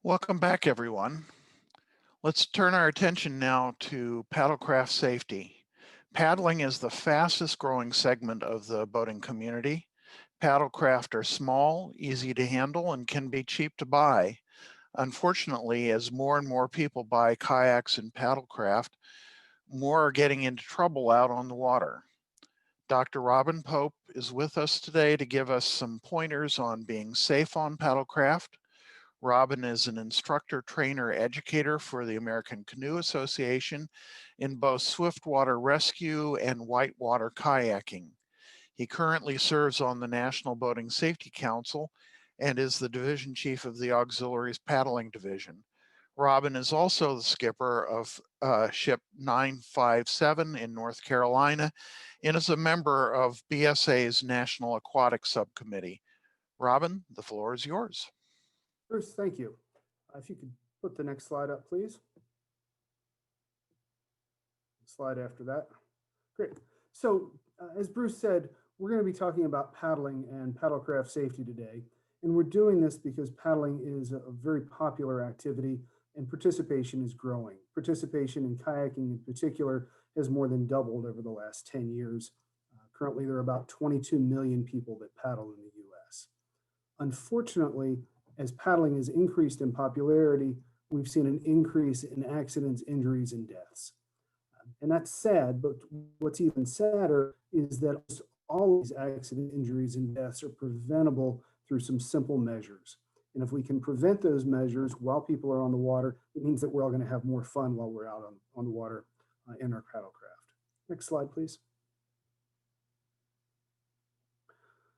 Welcome back, everyone. Let's turn our attention now to paddlecraft safety. Paddling is the fastest growing segment of the boating community. Paddlecraft are small, easy to handle, and can be cheap to buy. Unfortunately, as more and more people buy kayaks and paddlecraft, more are getting into trouble out on the water. Dr. Robin Pope is with us today to give us some pointers on being safe on paddlecraft. Robin is an instructor, trainer, educator for the American Canoe Association in both swiftwater rescue and whitewater kayaking. He currently serves on the National Boating Safety Council and is the division chief of the Auxiliaries Paddling Division. Robin is also the skipper of ship 957 in North Carolina and is a member of BSA's National Aquatic Subcommittee. Robin, the floor is yours. Bruce, thank you. If you could put the next slide up, please. Slide after that. Great. So as Bruce said, we're going to be talking about paddling and paddlecraft safety today. And we're doing this because paddling is a very popular activity and participation is growing. Participation in kayaking in particular has more than doubled over the last 10 years. Currently, there are about 22 million people that paddle in the US. Unfortunately, as paddling has increased in popularity, we've seen an increase in accidents, injuries, and deaths. And that's sad, but what's even sadder is that all these accidents, injuries, and deaths are preventable through some simple measures. And if we can prevent those measures while people are on the water, it means that we're all going to have more fun while we're out on the water in our paddlecraft. Next slide, please.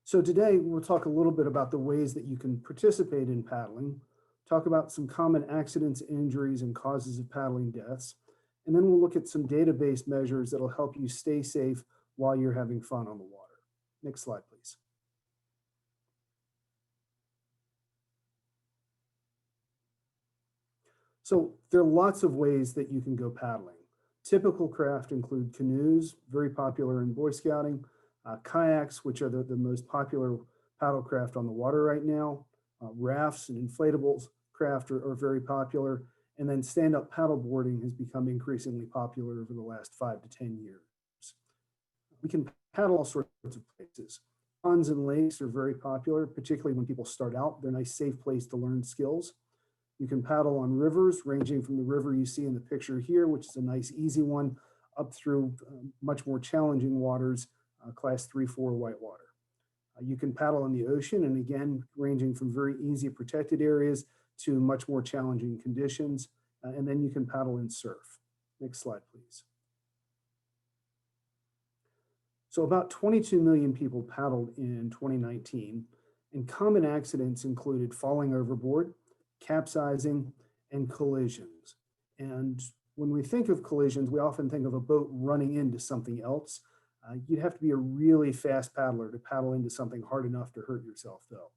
So today we'll talk a little bit about the ways that you can participate in paddling, talk about some common accidents, injuries, and causes of paddling deaths, and then we'll look at some database measures that'll help you stay safe while you're having fun on the water. Next slide, please. So there are lots of ways that you can go paddling. Typical craft include canoes, very popular in Boy Scouting, kayaks, which are the most popular paddlecraft on the water right now. Rafts and inflatables craft are very popular. And then stand-up paddleboarding has become increasingly popular over the last 5 to 10 years. We can paddle all sorts of places. Ponds and lakes are very popular, particularly when people start out. They're a nice, safe place to learn skills. You can paddle on rivers, ranging from the river you see in the picture here, which is a nice, easy one, up through much more challenging waters, class 3-4 whitewater. You can paddle in the ocean, and again, ranging from very easy protected areas to much more challenging conditions. And then you can paddle and surf. Next slide, please. So about 22 million people paddled in 2019, and common accidents included falling overboard, capsizing, and collisions. And when we think of collisions, we often think of a boat running into something else. You'd have to be a really fast paddler to paddle into something hard enough to hurt yourself, though.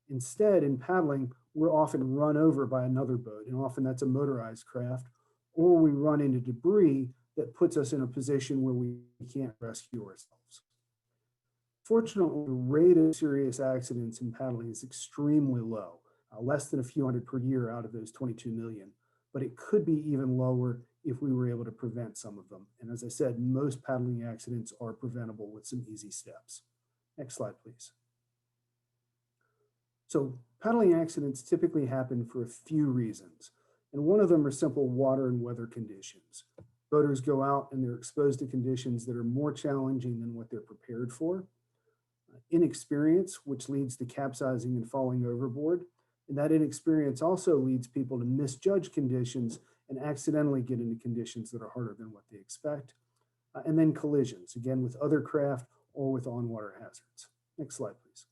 Instead, in paddling, we're often run over by another boat, and often that's a motorized craft, or we run into debris that puts us in a position where we can't rescue ourselves. Fortunately, the rate of serious accidents in paddling is extremely low, less than a few hundred per year out of those 22 million, but it could be even lower if we were able to prevent some of them. And as I said, most paddling accidents are preventable with some easy steps. Next slide, please. So paddling accidents typically happen for a few reasons, and one of them are simple water and weather conditions. Boaters go out and they're exposed to conditions that are more challenging than what they're prepared for. Inexperience, which leads to capsizing and falling overboard. And that inexperience also leads people to misjudge conditions and accidentally get into conditions that are harder than what they expect. And then collisions, again, with other craft or with on-water hazards. Next slide, please.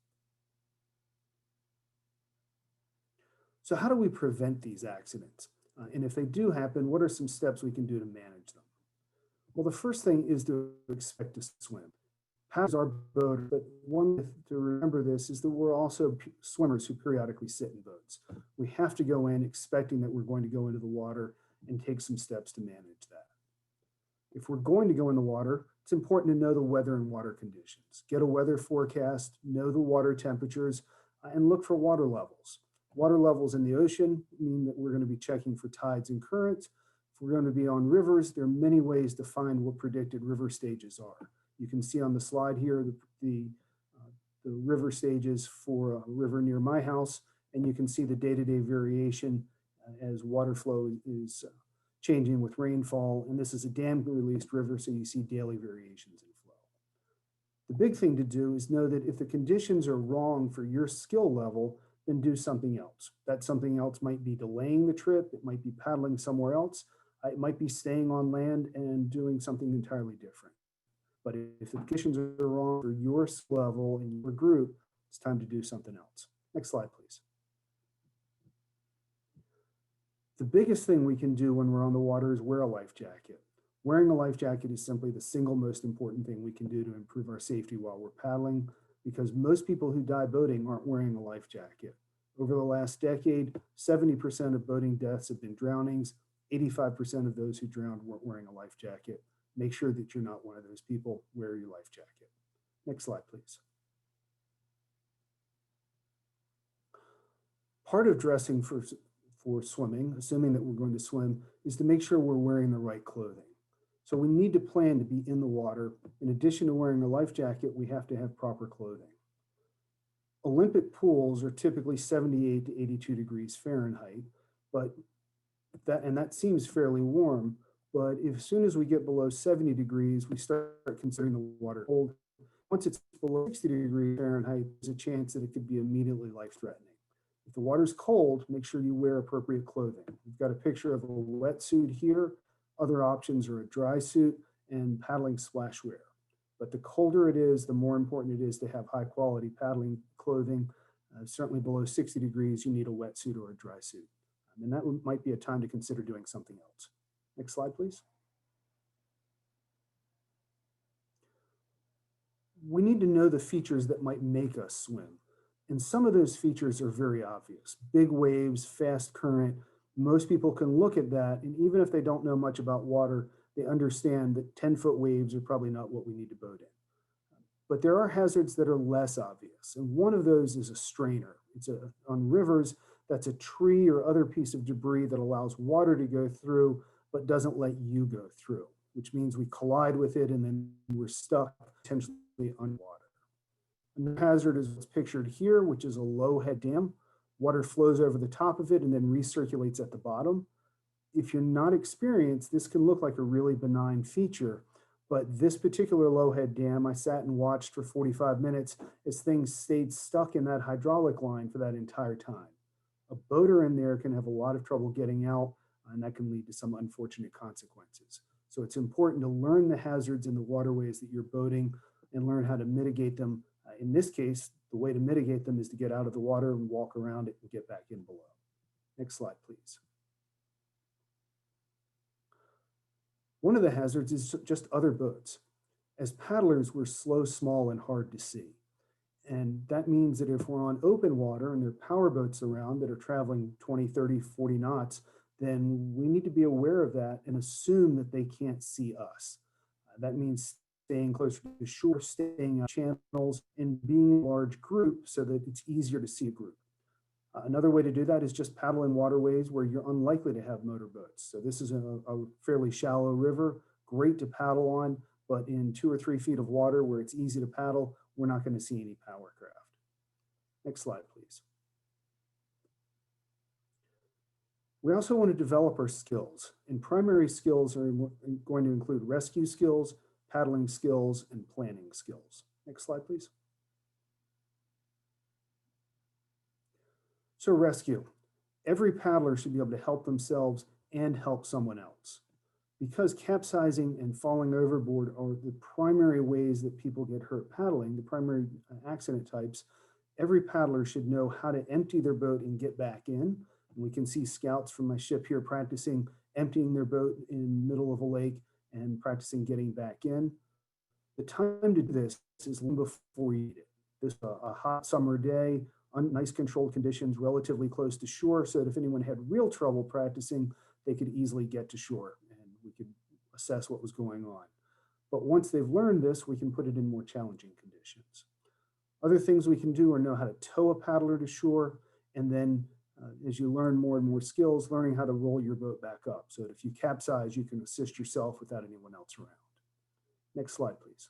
So how do we prevent these accidents? And if they do happen, what are some steps we can do to manage them? Well, the first thing is to expect to swim. Paddlers are boaters, but one way to remember this is that we're also swimmers who periodically sit in boats. We have to go in expecting that we're going to go into the water and take some steps to manage that. If we're going to go in the water, it's important to know the weather and water conditions. Get a weather forecast, know the water temperatures, and look for water levels. Water levels in the ocean mean that we're going to be checking for tides and currents. If we're going to be on rivers, there are many ways to find what predicted river stages are. You can see on the slide here the river stages for a river near my house, and you can see the day-to-day variation as water flow is changing with rainfall. And this is a dam-released river, so you see daily variations in flow. The big thing to do is know that if the conditions are wrong for your skill level, then do something else. That something else might be delaying the trip. It might be paddling somewhere else. It might be staying on land and doing something entirely different. But if the conditions are wrong for your skill level and your group, it's time to do something else. Next slide, please. The biggest thing we can do when we're on the water is wear a life jacket. Wearing a life jacket is simply the single most important thing we can do to improve our safety while we're paddling, because most people who die boating aren't wearing a life jacket. Over the last decade, 70% of boating deaths have been drownings. 85% of those who drowned weren't wearing a life jacket. Make sure that you're not one of those people. Wear your life jacket. Next slide, please. Part of dressing for swimming, assuming that we're going to swim, is to make sure we're wearing the right clothing. So we need to plan to be in the water. In addition to wearing a life jacket, we have to have proper clothing. Olympic pools are typically 78 to 82 degrees Fahrenheit, that seems fairly warm. But as soon as we get below 70 degrees, we start considering the water cold. Once it's below 60 degrees Fahrenheit, there's a chance that it could be immediately life-threatening. If the water's cold, make sure you wear appropriate clothing. We've got a picture of a wetsuit here. Other options are a dry suit and paddling splashwear. But the colder it is, the more important it is to have high quality paddling clothing. Certainly below 60 degrees, you need a wetsuit or a dry suit. And that might be a time to consider doing something else. Next slide, please. We need to know the features that might make us swim. And some of those features are very obvious. Big waves, fast current. Most people can look at that, and even if they don't know much about water, they understand that 10-foot waves are probably not what we need to boat in. But there are hazards that are less obvious. And one of those is a strainer. On rivers, that's a tree or other piece of debris that allows water to go through, but doesn't let you go through, which means we collide with it and then we're stuck potentially underwater. Another hazard is what's pictured here, which is a low head dam. Water flows over the top of it and then recirculates at the bottom. If you're not experienced, this can look like a really benign feature, but this particular low head dam, I sat and watched for 45 minutes as things stayed stuck in that hydraulic line for that entire time. A boater in there can have a lot of trouble getting out, and that can lead to some unfortunate consequences. So it's important to learn the hazards in the waterways that you're boating and learn how to mitigate them. In this case, the way to mitigate them is to get out of the water and walk around it and get back in below. Next slide, please. One of the hazards is just other boats. As paddlers, we're slow, small, and hard to see. And that means that if we're on open water and there are power boats around that are traveling 20, 30, 40 knots, then we need to be aware of that and assume that they can't see us. That means staying closer to the shore, staying on channels, and being in a large group so that it's easier to see a group. Another way to do that is just paddle in waterways where you're unlikely to have motorboats. So this is a fairly shallow river, great to paddle on, but in 2 or 3 feet of water where it's easy to paddle, we're not going to see any power craft. Next slide, please. We also want to develop our skills, and primary skills are going to include rescue skills, paddling skills, and planning skills. Next slide, please. So rescue. Every paddler should be able to help themselves and help someone else. Because capsizing and falling overboard are the primary ways that people get hurt paddling, the primary accident types, every paddler should know how to empty their boat and get back in. And we can see scouts from my ship here practicing emptying their boat in the middle of a lake and practicing getting back in. The time to do this is long before you need it. This is a hot summer day, nice controlled conditions, relatively close to shore, so that if anyone had real trouble practicing, they could easily get to shore and we could assess what was going on. But once they've learned this, we can put it in more challenging conditions. Other things we can do are know how to tow a paddler to shore and then as you learn more and more skills, learning how to roll your boat back up so that if you capsize, you can assist yourself without anyone else around. Next slide, please.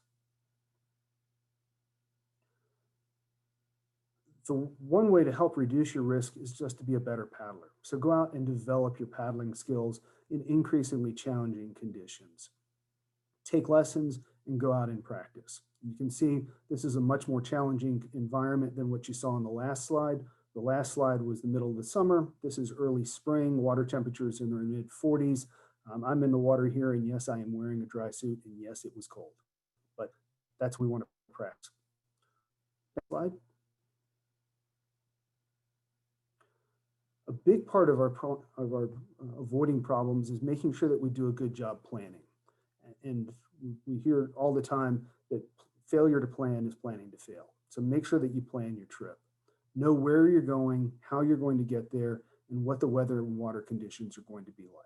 So one way to help reduce your risk is just to be a better paddler. So go out and develop your paddling skills in increasingly challenging conditions. Take lessons and go out and practice. You can see this is a much more challenging environment than what you saw on the last slide. The last slide was the middle of the summer. This is early spring. Water temperatures in the mid 40s. I'm in the water here, and yes, I am wearing a dry suit, and yes, it was cold. But that's what we want to practice. Next slide. A big part of our avoiding problems is making sure that we do a good job planning. And we hear all the time that failure to plan is planning to fail. So make sure that you plan your trip. Know where you're going, how you're going to get there, and what the weather and water conditions are going to be like.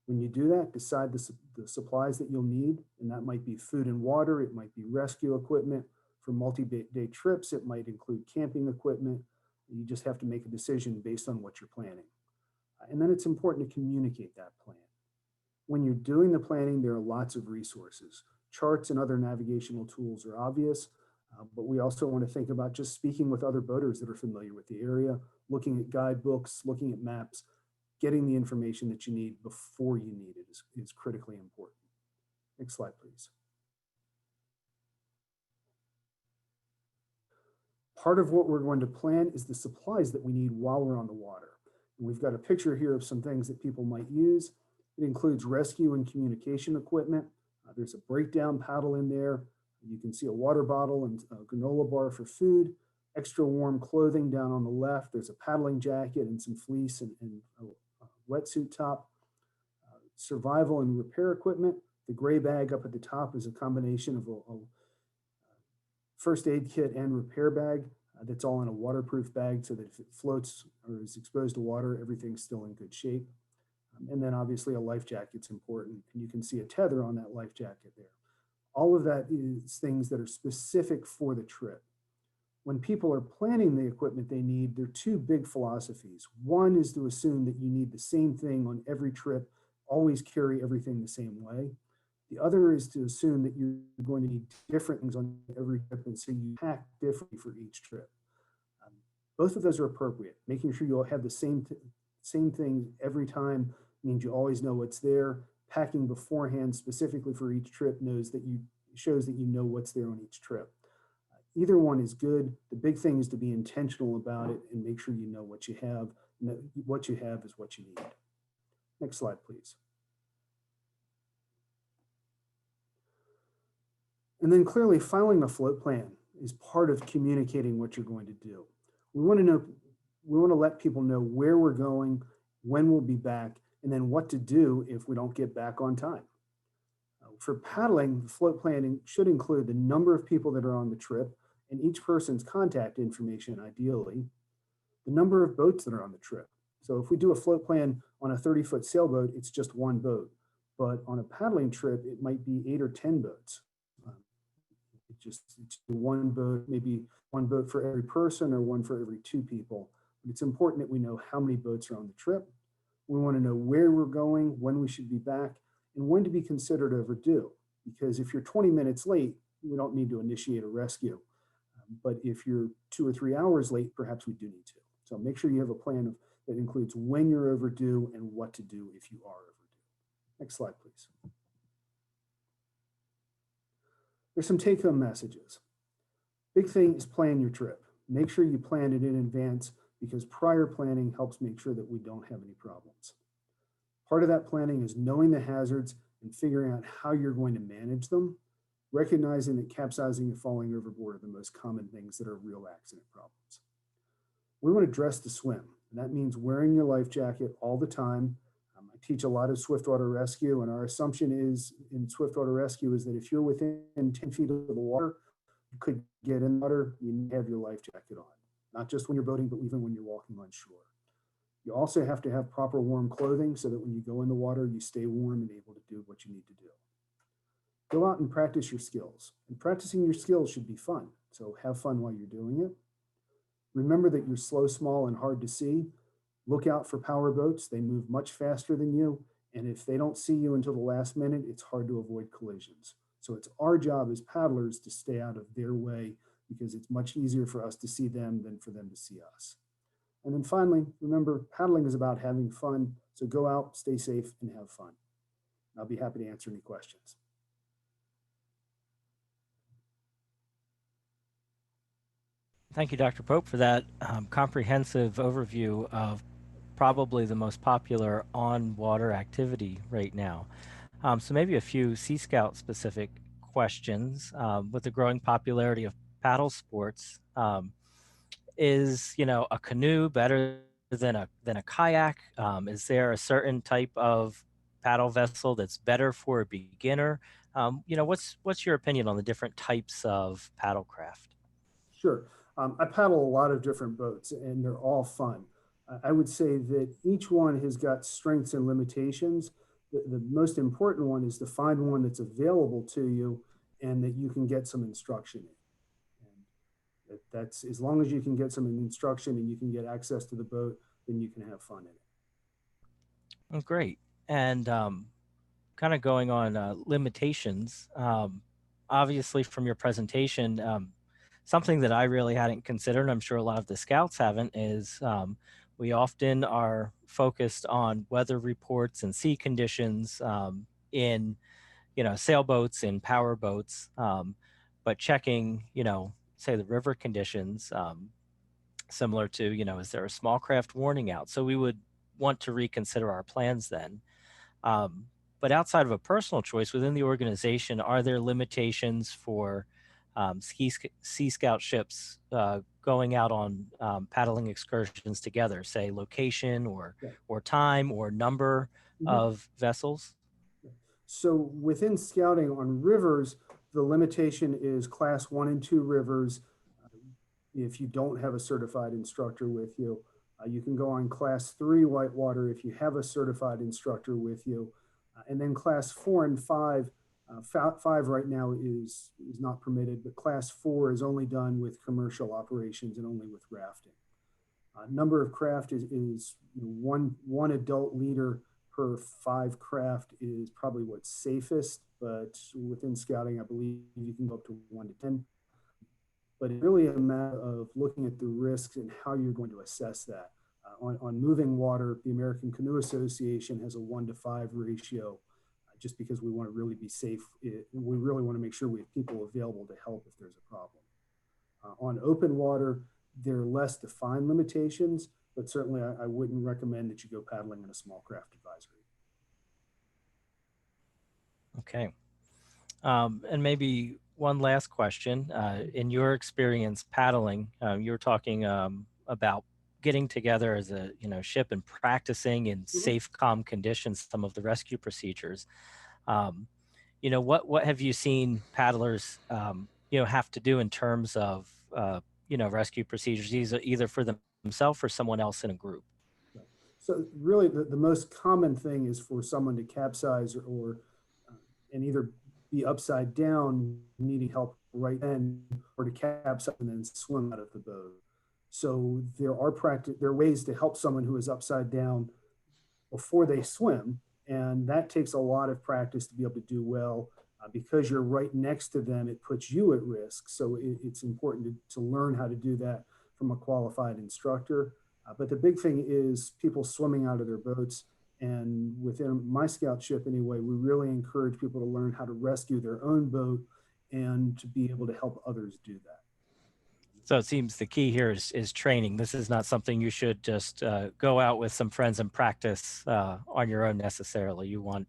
When you do that, decide the supplies that you'll need, and that might be food and water, it might be rescue equipment. For multi-day trips, it might include camping equipment. You just have to make a decision based on what you're planning. And then it's important to communicate that plan. When you're doing the planning, there are lots of resources. Charts and other navigational tools are obvious, but we also want to think about just speaking with other boaters that are familiar with the area, looking at guidebooks, looking at maps, getting the information that you need before you need it is critically important. Next slide, please. Part of what we're going to plan is the supplies that we need while we're on the water. And we've got a picture here of some things that people might use. It includes rescue and communication equipment. There's a breakdown paddle in there. You can see a water bottle and a granola bar for food, extra warm clothing down on the left. There's a paddling jacket and some fleece and a wetsuit top. Survival and repair equipment. The gray bag up at the top is a combination of a first aid kit and repair bag that's all in a waterproof bag so that if it floats or is exposed to water, everything's still in good shape. And then obviously a life jacket's important, and you can see a tether on that life jacket there. All of that is things that are specific for the trip. When people are planning the equipment they need, there are two big philosophies. One is to assume that you need the same thing on every trip, always carry everything the same way. The other is to assume that you're going to need different things on every trip, and so you pack differently for each trip. Both of those are appropriate. Making sure you'll have the same thing every time means you always know what's there. Packing beforehand specifically for each trip shows that you know what's there on each trip. Either one is good. The big thing is to be intentional about it and make sure you know what you have. What you have is what you need. Next slide, please. And then clearly filing a float plan is part of communicating what you're going to do. We want to let people know where we're going, when we'll be back, and then what to do if we don't get back on time. For paddling, the float planning should include the number of people that are on the trip and each person's contact information, ideally, the number of boats that are on the trip. So if we do a float plan on a 30-foot sailboat, it's just one boat. But on a paddling trip, it might be 8 or 10 boats. It's one boat, maybe one boat for every person or one for every 2 people. But it's important that we know how many boats are on the trip. We want to know where we're going, when we should be back, and when to be considered overdue. Because if you're 20 minutes late, we don't need to initiate a rescue. But if you're 2 or 3 hours late, perhaps we do need to. So make sure you have a plan that includes when you're overdue and what to do if you are overdue. Next slide, please. There's some take-home messages. Big thing is plan your trip. Make sure you plan it in advance because prior planning helps make sure that we don't have any problems. Part of that planning is knowing the hazards and figuring out how you're going to manage them, recognizing that capsizing and falling overboard are the most common things that are real accident problems. We want to dress to swim, and that means wearing your life jacket all the time. I teach a lot of swiftwater rescue, and our assumption is in swiftwater rescue is that if you're within 10 feet of the water, you could get in the water, you have your life jacket on, not just when you're boating, but even when you're walking on shore. You also have to have proper warm clothing so that when you go in the water, you stay warm and able to do what you need to do. Go out and practice your skills. And practicing your skills should be fun. So have fun while you're doing it. Remember that you're slow, small, and hard to see. Look out for power boats. They move much faster than you. And if they don't see you until the last minute, it's hard to avoid collisions. So it's our job as paddlers to stay out of their way because it's much easier for us to see them than for them to see us. And then finally, remember, paddling is about having fun. So go out, stay safe, and have fun. I'll be happy to answer any questions. Thank you, Dr. Pope, for that comprehensive overview of probably the most popular on-water activity right now. So maybe a few Sea Scout specific questions. With the growing popularity of paddle sports, is a canoe better than a kayak? Is there a certain type of paddle vessel that's better for a beginner? What's your opinion on the different types of paddlecraft? Sure. I paddle a lot of different boats and they're all fun. I would say that each one has got strengths and limitations. The most important one is to find one that's available to you and that you can get some instruction in. And that's as long as you can get some instruction and you can get access to the boat, then you can have fun in it. Oh, great. And kind of going on limitations, obviously from your presentation, something that I really hadn't considered, and I'm sure a lot of the scouts haven't, is we often are focused on weather reports and sea conditions in, sailboats and power boats, but checking, say the river conditions, similar to, is there a small craft warning out? So we would want to reconsider our plans then. Um, but outside of a personal choice within the organization, are there limitations for Sea Scout ships going out on paddling excursions together, say location Yeah. or time or number Mhm. of vessels? So within scouting on rivers, the limitation is class 1 and 2 rivers. If you don't have a certified instructor with you, you can go on class 3 whitewater if you have a certified instructor with you. And then class 4 and 5, five right now is not permitted, but class 4 is only done with commercial operations and only with rafting. Number of craft is one adult leader per 5 craft is probably what's safest, but within scouting, I believe you can go up to 1 to 10. But it's really a matter of looking at the risks and how you're going to assess that. On moving water, the American Canoe Association has a 1 to 5 ratio, just because we want to really be safe. We really want to make sure we have people available to help if there's a problem. On open water, there are less defined limitations, but certainly I wouldn't recommend that you go paddling in a small craft advisory. Okay. And maybe one last question. In your experience paddling, you were talking about getting together as a ship and practicing in Mhm. safe, calm conditions some of the rescue procedures. Um, what have you seen paddlers have to do in terms of rescue procedures, either for themselves or someone else in a group? Right. So really, the most common thing is for someone to capsize or uh, and either be upside down, needing help right then, or to capsize and then swim out of the boat. So there are ways to help someone who is upside down before they swim. And that takes a lot of practice to be able to do well. Because you're right next to them, it puts you at risk. So it's important to learn how to do that from a qualified instructor. But the big thing is people swimming out of their boats. And within my scout ship, anyway, we really encourage people to learn how to rescue their own boat and to be able to help others do that. So it seems the key here is training. This is not something you should just go out with some friends and practice on your own necessarily. You want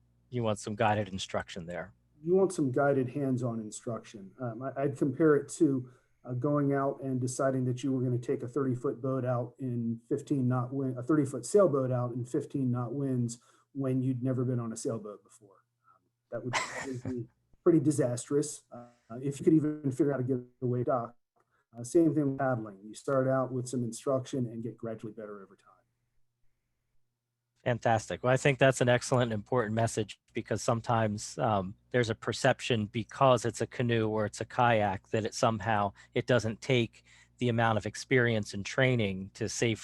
some guided instruction there. You want some guided hands-on instruction. I'd compare it to going out and deciding that you were going to take a 30-foot boat out in 15 knot wind, a 30-foot sailboat out in 15 knot winds when you'd never been on a sailboat before. That would probably be pretty disastrous if you could even figure out how to get away dock. Same thing with paddling. You start out with some instruction and get gradually better over time. Fantastic. Well, I think that's an excellent and important message because sometimes there's a perception because it's a canoe or it's a kayak that it somehow it doesn't take the amount of experience and training to save